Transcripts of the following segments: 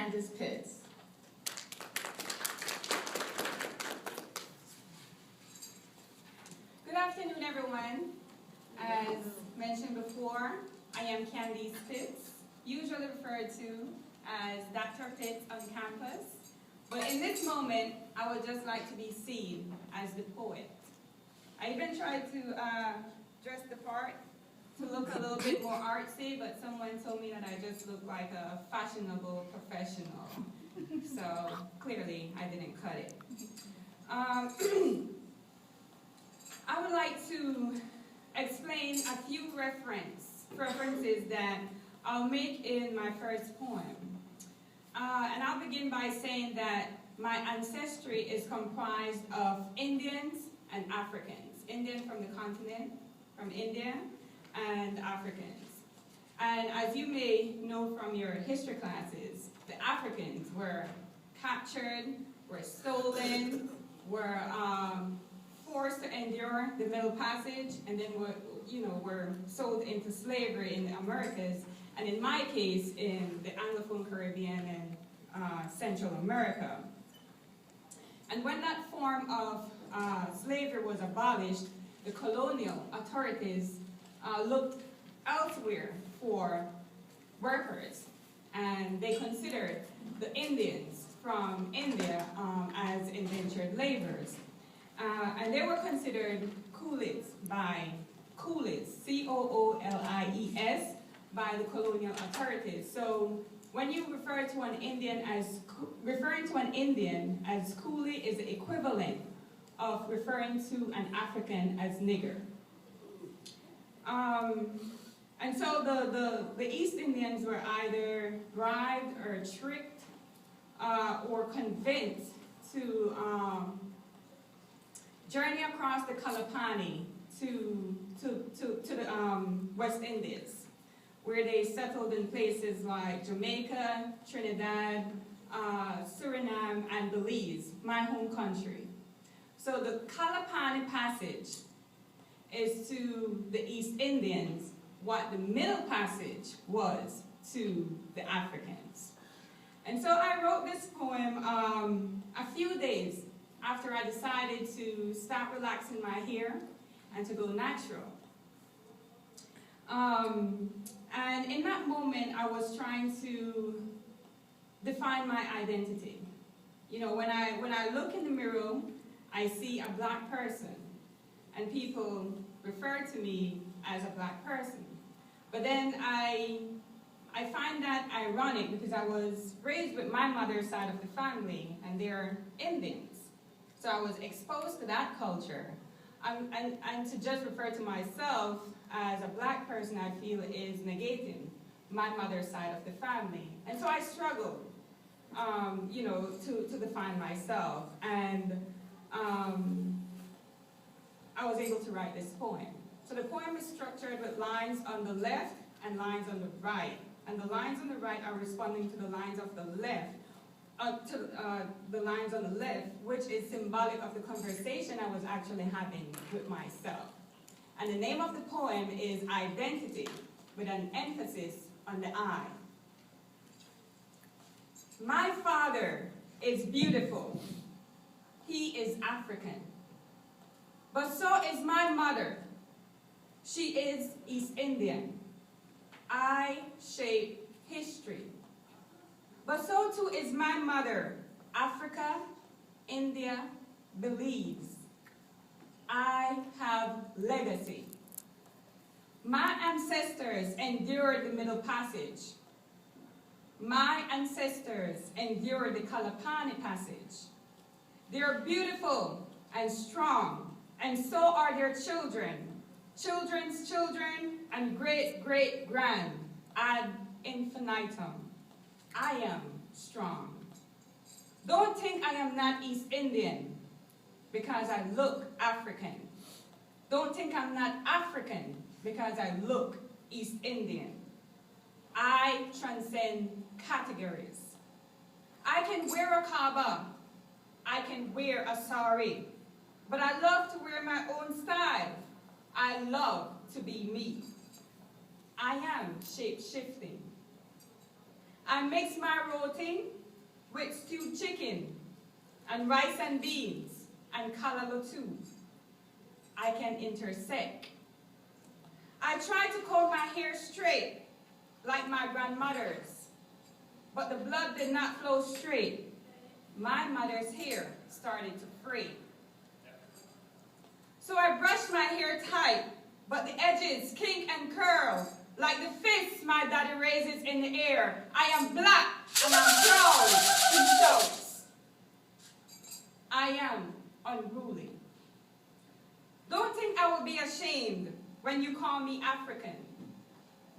Candice Pitts. Good afternoon, everyone. As mentioned before, I am Candice Pitts, usually referred to as Dr. Pitts on campus. But in this moment, I would just like to be seen as the poet. I even tried to dress the part to look a little bit more artsy, but someone told me that I just look like a fashionable professional. So clearly, I didn't cut it. I would like to explain a few references that I'll make in my first poem. And I'll begin by saying that my ancestry is comprised of Indians and Africans. Indian from the continent, from India, and Africans. And as you may know from your history classes, the Africans were captured, were stolen, were forced to endure the Middle Passage, and then were sold into slavery in the Americas, and in my case, in the Anglophone Caribbean and Central America. And when that form of slavery was abolished, the colonial authorities looked elsewhere for workers, and they considered the Indians from India as indentured laborers. And they were considered coolies, C-O-O-L-I-E-S, by the colonial authorities. So when you refer to an Indian referring to an Indian as coolie is the equivalent of referring to an African as nigger. And so the East Indians were either bribed or tricked or convinced to journey across the Kalapani to the West Indies, where they settled in places like Jamaica, Trinidad, Suriname, and Belize, my home country. So the Kalapani Passage is to the East Indians what the Middle Passage was to the Africans. And so I wrote this poem a few days after I decided to stop relaxing my hair and to go natural. And in that moment, I was trying to define my identity. You know, when I look in the mirror, I see a black person, and people refer to me as a black person. But then I find that ironic because I was raised with my mother's side of the family, and they're Indians. So I was exposed to that culture. And to just refer to myself as a black person, I feel is negating my mother's side of the family. And so I struggled, to define myself. And I was able to write this poem. So the poem is structured with lines on the left and lines on the right. And the lines on the right are responding to the lines of the left, the lines on the left, which is symbolic of the conversation I was actually having with myself. And the name of the poem is Identity, with an emphasis on the I. My father is beautiful. He is African. But so is my mother. She is East Indian. I shape history. But so too is my mother, Africa, India, Belize. I have legacy. My ancestors endured the Middle Passage. My ancestors endured the Kalapani Passage. They are beautiful and strong, and so are their children, children's children, and great-great-grand, ad infinitum. I am strong. Don't think I am not East Indian because I look African. Don't think I'm not African because I look East Indian. I transcend categories. I can wear a kaba. I can wear a sari. But I love to wear my own style. I love to be me. I am shape-shifting. I mix my roti with stewed chicken and rice and beans and callaloo too. I can intersect. I try to comb my hair straight like my grandmother's, but the blood did not flow straight. My mother's hair started to fray. So I brushed my hair tight, but the edges kink and curl like the fists my daddy raises in the air. I am black and I'm proud, he shouts. I am unruly. Don't think I will be ashamed when you call me African.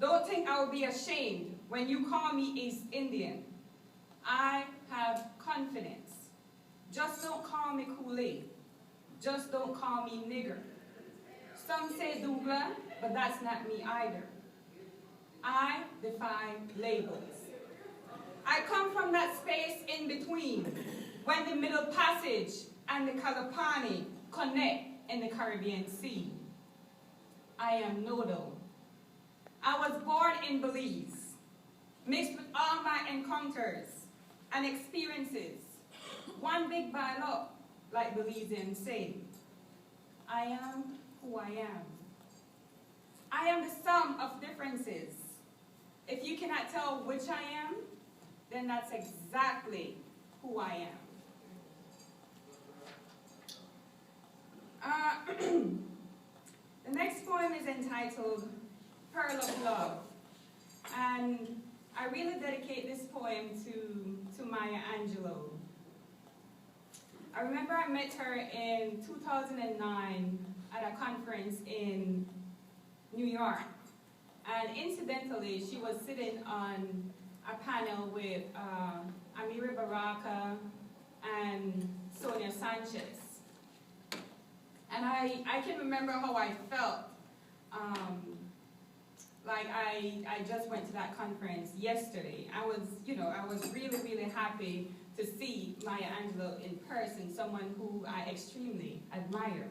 Don't think I will be ashamed when you call me East Indian. I have confidence. Just don't call me Kool-Aid. Just don't call me nigger. Some say Douglas, but that's not me either. I defy labels. I come from that space in between, when the Middle Passage and the Kalapani connect in the Caribbean Sea. I am Nodal. I was born in Belize, mixed with all my encounters and experiences. One big ball up, like Belizeans say. I am who I am. I am the sum of differences. If you cannot tell which I am, then that's exactly who I am. The next poem is entitled Pearl of Love. And I really dedicate this poem to Maya Angelou. I remember I met her in 2009 at a conference in New York. And incidentally, she was sitting on a panel with Amiri Baraka and Sonia Sanchez. And I can remember how I felt. Like I just went to that conference yesterday. I was really, really happy to see Maya Angelou in person, someone who I extremely admire.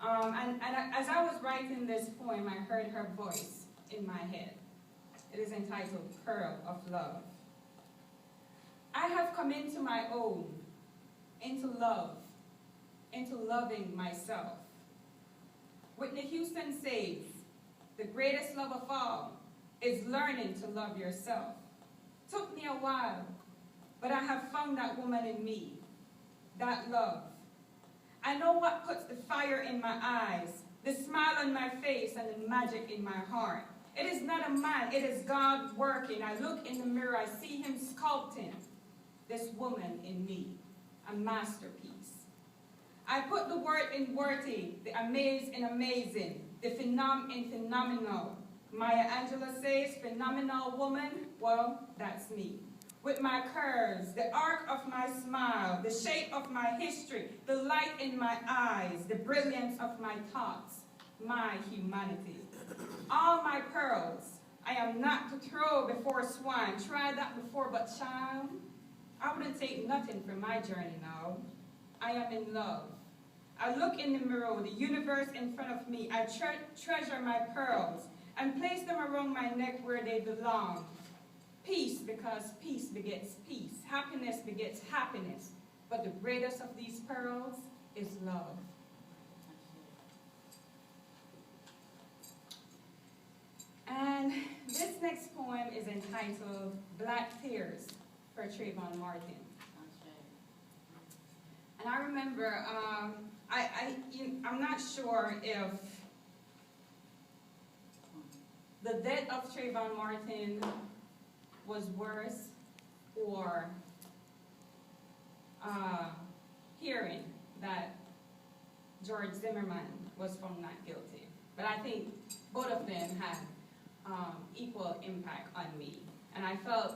And as I was writing this poem, I heard her voice in my head. It is entitled Pearl of Love. I have come into my own, into love, into loving myself. Whitney Houston says, the greatest love of all is learning to love yourself. Took me a while, but I have found that woman in me, that love. I know what puts the fire in my eyes, the smile on my face, and the magic in my heart. It is not a man, it is God working. I look in the mirror, I see him sculpting this woman in me, a masterpiece. I put the word in worthy, the amaze in amazing, the phenom in phenomenal. Maya Angelou says, phenomenal woman, well, that's me. With my curves, the arc of my smile, the shape of my history, the light in my eyes, the brilliance of my thoughts, my humanity. All my pearls, I am not to throw before swine. Tried that before, but child, I wouldn't take nothing from my journey now. I am in love. I look in the mirror, the universe in front of me. I treasure my pearls and place them around my neck where they belong. Peace, because peace begets peace. Happiness begets happiness. But the greatest of these pearls is love. And this next poem is entitled Black Tears for Trayvon Martin. And I remember, I'm not sure if the death of Trayvon Martin was worse or hearing that George Zimmerman was found not guilty. But I think both of them had equal impact on me. And I felt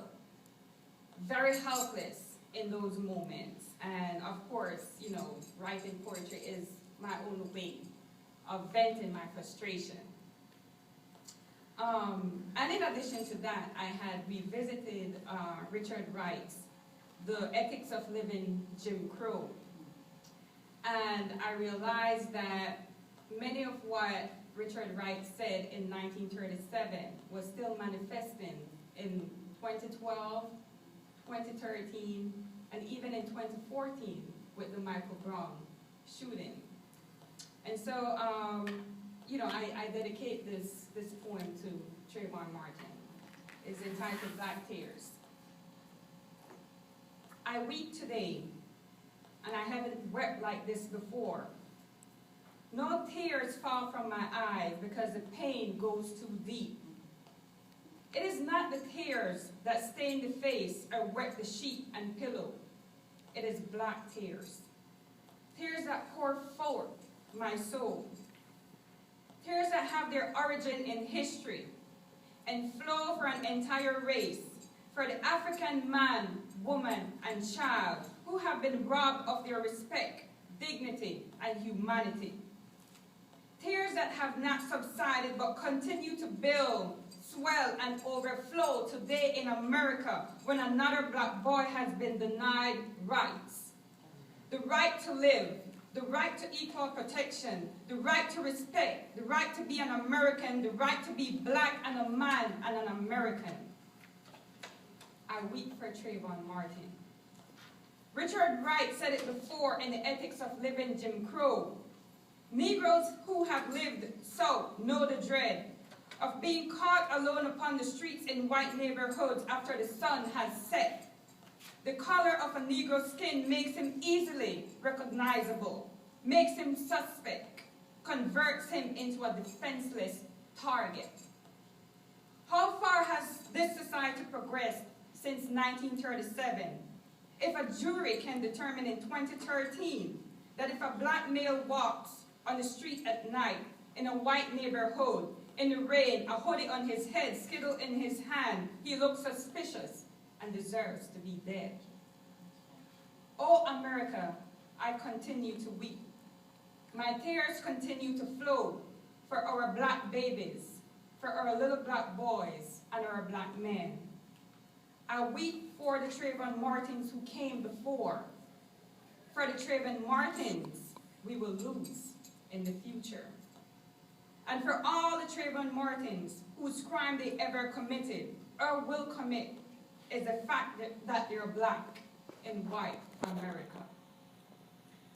very helpless in those moments. And of course, you know, writing poetry is my own way of venting my frustration. And in addition to that, I had revisited Richard Wright's The Ethics of Living Jim Crow. And I realized that many of what Richard Wright said in 1937 was still manifesting in 2012, 2013, and even in 2014 with the Michael Brown shooting. And so, you know, I dedicate this poem to Trayvon Martin. It's entitled Black Tears. I weep today, and I haven't wept like this before. No tears fall from my eyes because the pain goes too deep. It is not the tears that stain the face or wet the sheet and pillow. It is black tears. Tears that pour forth my soul. Tears that have their origin in history and flow for an entire race, for the African man, woman, and child who have been robbed of their respect, dignity, and humanity. Tears that have not subsided but continue to build, swell, and overflow today in America when another black boy has been denied rights. The right to live, the right to equal protection, the right to respect, the right to be an American, the right to be black and a man and an American. I weep for Trayvon Martin. Richard Wright said it before in The Ethics of Living Jim Crow. Negroes who have lived so know the dread of being caught alone upon the streets in white neighborhoods after the sun has set. The color of a Negro's skin makes him easily recognizable, makes him suspect, converts him into a defenseless target. How far has this society progressed since 1937? If a jury can determine in 2013 that if a black male walks on the street at night in a white neighborhood, in the rain, a hoodie on his head, skittle in his hand, he looks suspicious and deserves to be dead. Oh, America, I continue to weep. My tears continue to flow for our black babies, for our little black boys, and our black men. I weep for the Trayvon Martins who came before. For the Trayvon Martins we will lose in the future. And for all the Trayvon Martins whose crime they ever committed or will commit is the fact that they're black in white America.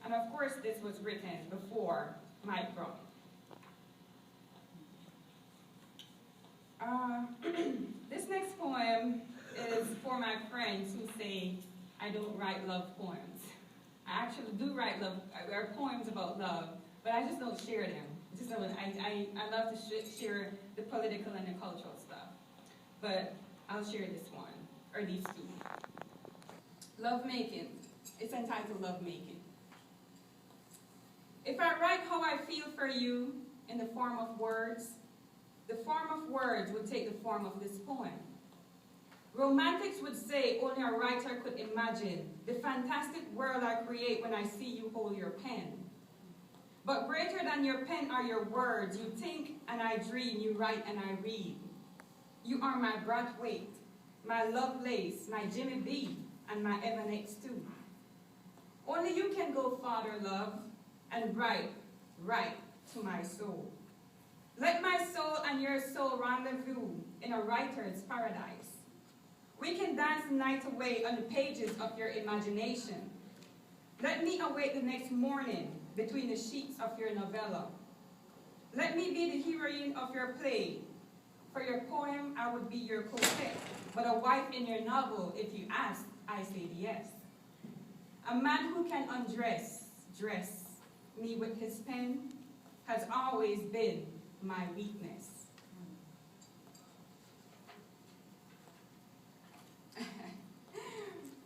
And of course this was written before Mike Brown. This next poem is for my friends who say I don't write love poems. I actually do write love, or poems about love, but I just don't share them. I love to share the political and the cultural stuff. But I'll share this one, or these two. Lovemaking. It's entitled Lovemaking. If I write how I feel for you in the form of words, the form of words would take the form of this poem. Romantics would say only a writer could imagine the fantastic world I create when I see you hold your pen. But greater than your pen are your words. You think and I dream, you write and I read. You are my Broadway, my Lovelace, my Jimmy B, and my Evan X too. Only you can go farther, love, and write to my soul. Let my soul and your soul rendezvous in a writer's paradise. We can dance the night away on the pages of your imagination. Let me awake the next morning between the sheets of your novella. Let me be the heroine of your play. For your poem, I would be your coquette, but a wife in your novel, if you ask, I say yes. A man who can dress me with his pen, has always been my weakness.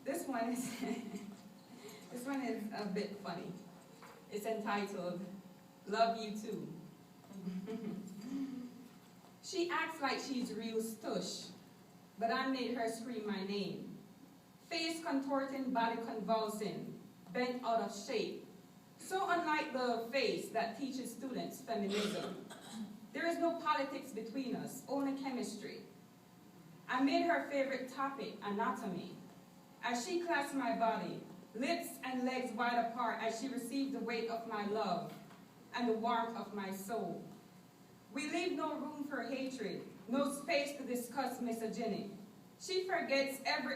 This one is a bit funny. It's entitled, Love You Too. She acts like she's real stush, but I made her scream my name. Face contorting, body convulsing, bent out of shape. So unlike the face that teaches students feminism. There is no politics between us, only chemistry. I made her favorite topic, anatomy. As she clasped my body, lips and legs wide apart as she received the weight of my love and the warmth of my soul. We leave no room for hatred, no space to discuss misogyny. She forgets every